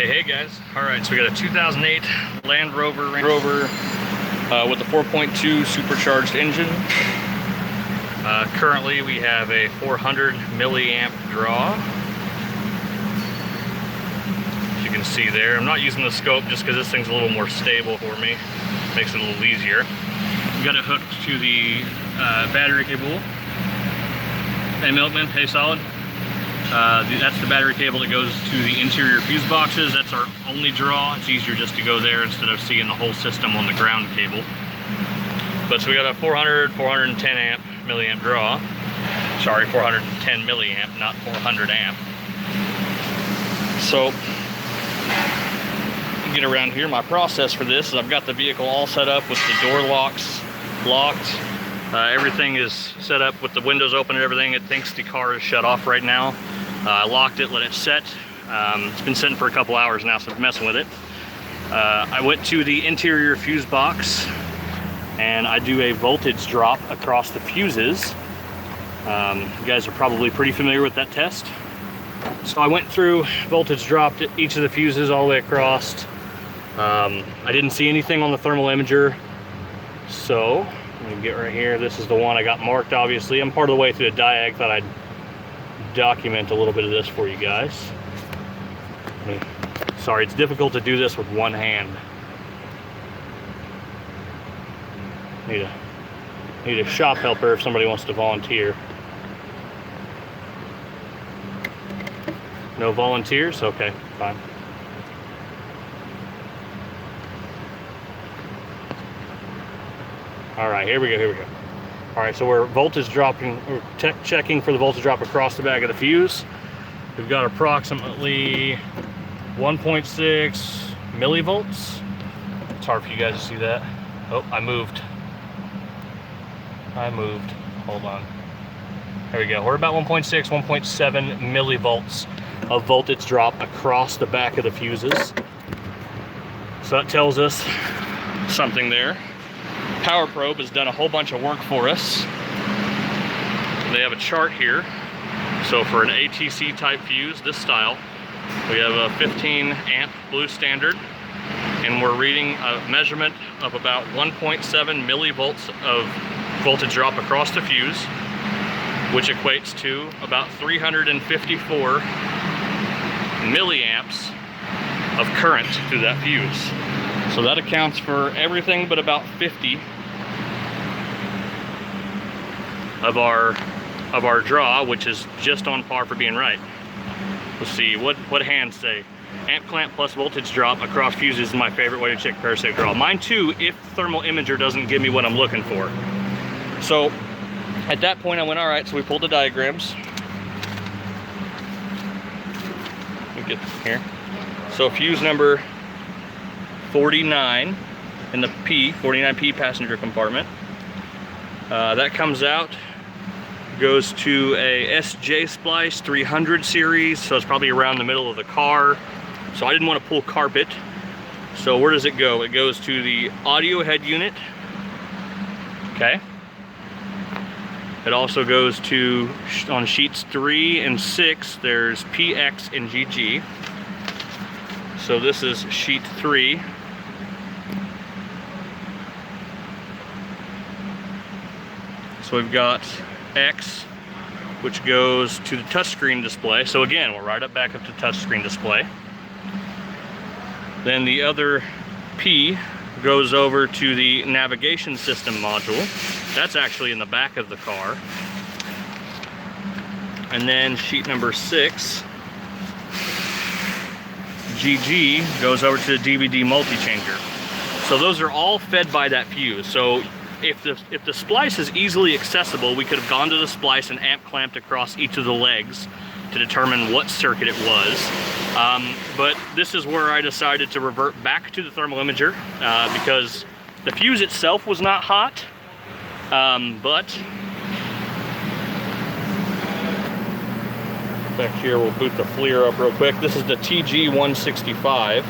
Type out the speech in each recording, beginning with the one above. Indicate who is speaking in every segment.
Speaker 1: Okay, hey guys. All right, so we got a 2008 Land Rover with a 4.2 supercharged engine. Currently, we have a 400 milliamp draw. As you can see there, I'm not using the scope just because this thing's a little more stable for me. Makes it a little easier. We got it hooked to the battery cable. Hey Milkman, hey Solid. That's the battery cable that goes to the interior fuse boxes. That's our only draw. It's easier just to go there instead of seeing the whole system on the ground cable. But so we got a 410 milliamp draw. Sorry, 410 milliamp, not 400 amp. So, get around here. My process for this is I've got the vehicle all set up with the door locks locked. Everything is set up with the windows open and everything. It thinks the car is shut off right now. I locked it, let it set. It's been sitting for a couple hours now, so I'm messing with it. I went to the interior fuse box and I do a voltage drop across the fuses. You guys are probably pretty familiar with that test. So I went through, voltage dropped each of the fuses all the way across. I didn't see anything on the thermal imager. So, let me get right here. This is the one I got marked, obviously. I'm part of the way through the diag. Thought I'd document a little bit of this for you guys. Sorry, it's difficult to do this with one hand. Need a shop helper if somebody wants to volunteer. No volunteers? Okay, fine. All right, here we go. All right, so we're voltage dropping, we're checking for the voltage drop across the back of the fuse. We've got approximately 1.6 millivolts. It's hard for you guys to see that. Oh, I moved. Hold on. There we go. We're about 1.6, 1.7 millivolts of voltage drop across the back of the fuses. So that tells us something there. Power Probe has done a whole bunch of work for us. They have a chart here. So for an ATC type fuse, this style, we have a 15 amp blue standard, and we're reading a measurement of about 1.7 millivolts of voltage drop across the fuse, which equates to about 354 milliamps of current through that fuse. So that accounts for everything but about 50 of our draw, which is just on par for being right. Let's see, what hands say? Amp clamp plus voltage drop across fuses is my favorite way to check parasitic draw. Mine too, if thermal imager doesn't give me what I'm looking for. So at that point I went, all right, so we pulled the diagrams. Let me get here. So fuse number 49 in the P, 49P passenger compartment. That comes out, goes to a SJ Splice 300 series, so it's probably around the middle of the car. So I didn't want to pull carpet. So where does it go? It goes to the audio head unit. Okay. It also goes to, on sheets 3 and 6, there's PX and GG. So this is sheet 3. So we've got X, which goes to the touchscreen display. So again, we're right up back up to touchscreen display. Then the other P goes over to the navigation system module. That's actually in the back of the car. And then sheet number 6, GG, goes over to the DVD multi-changer. So those are all fed by that fuse. So if the splice is easily accessible, we could have gone to the splice and amp clamped across each of the legs to determine what circuit it was. But this is where I decided to revert back to the thermal imager because the fuse itself was not hot, but back here we'll boot the FLIR up real quick. This is the TG165.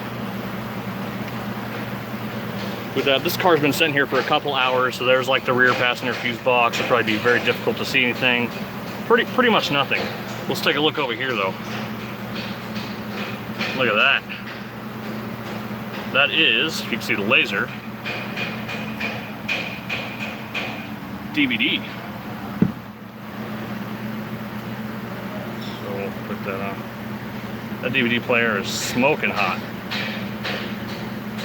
Speaker 1: With that, this car's been sitting here for a couple hours, so there's like the rear passenger fuse box. It'll probably be very difficult to see anything. Pretty much nothing. Let's take a look over here though. Look at that. that is, you can see the laser, DVD. So we'll put that on. That DVD player is smoking hot.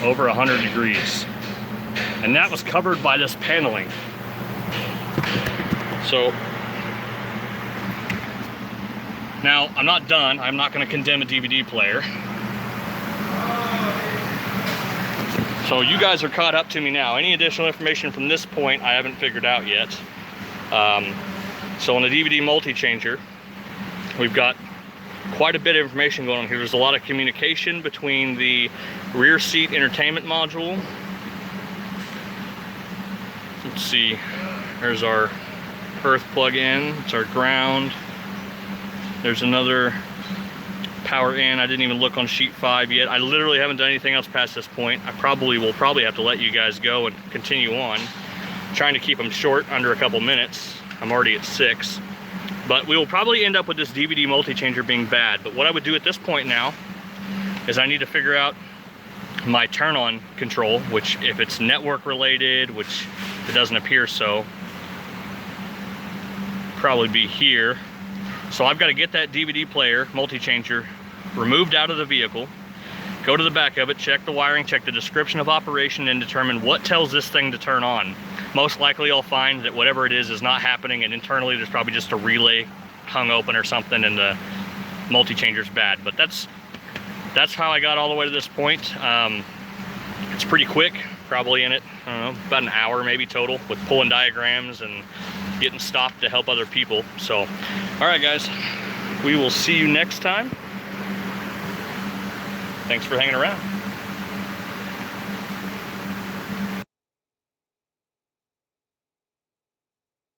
Speaker 1: Over 100 degrees. And that was covered by this paneling. So, now I'm not done. I'm not going to condemn a DVD player. So you guys are caught up to me now. Any additional information from this point I haven't figured out yet. So on the DVD multi-changer, we've got quite a bit of information going on here. There's a lot of communication between the rear seat entertainment module. Let's see, there's our earth plug-in, it's our ground. There's another power in. I didn't even look on sheet 5 yet. I literally haven't done anything else past this point. I will probably have to let you guys go and continue on. I'm trying to keep them short, under a couple minutes. I'm already at 6. But we will probably end up with this DVD multi-changer being bad. But what I would do at this point now is I need to figure out my turn-on control, which if it's network related, which it doesn't appear so, probably be here. So I've got to get that DVD player multi-changer removed out of the vehicle, go to the back of it, check the wiring, check the description of operation, and determine what tells this thing to turn on. Most likely I'll find that whatever it is not happening, and internally there's probably just a relay hung open or something and the multi-changer's bad. But that's how I got all the way to this point. It's pretty quick, probably in it, I don't know, about an hour maybe total, with pulling diagrams and getting stopped to help other people. So, all right guys, we will see you next time. Thanks for hanging around.